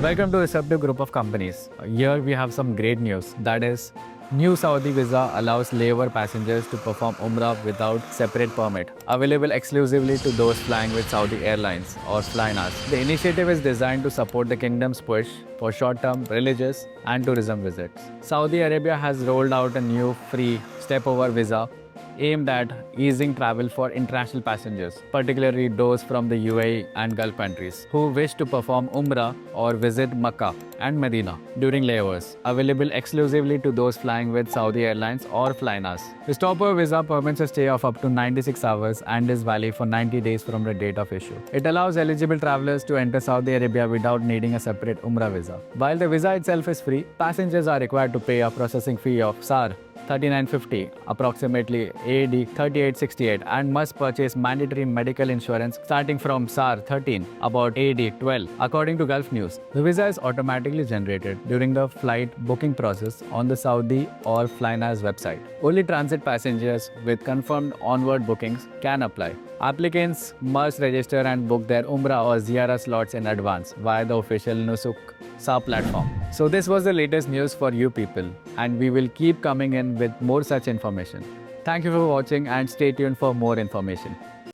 Welcome to Receptive Group of Companies. Here we have some great news. That is, new Saudi visa allows Layover passengers to perform Umrah without separate permit. Available exclusively to those flying with Saudi Airlines or Flynas. The initiative is designed to support the kingdom's push for short-term religious and tourism visits. Saudi Arabia has rolled out a new free step-over visa aimed at easing travel for international passengers, particularly those from the UAE and Gulf countries who wish to perform Umrah or visit Makkah and Medina during layovers, available exclusively to those flying with Saudi Airlines or Flynas. The stopover visa permits a stay of up to 96 hours and is valid for 90 days from the date of issue. It allows eligible travelers to enter Saudi Arabia without needing a separate Umrah visa. While the visa itself is free, passengers are required to pay a processing fee of SAR 3950, approximately AED 3868, and must purchase mandatory medical insurance starting from SAR 13, about AED 12. According to Gulf News, the visa is automatically generated during the flight booking process on the Saudi or Flynas website. Only transit passengers with confirmed onward bookings can apply. Applicants must register and book their Umrah or Ziyarah slots in advance via the official Nusuk Sa platform. So this was the latest news for you people, and we will keep coming in with more such information. Thank you for watching and stay tuned for more information.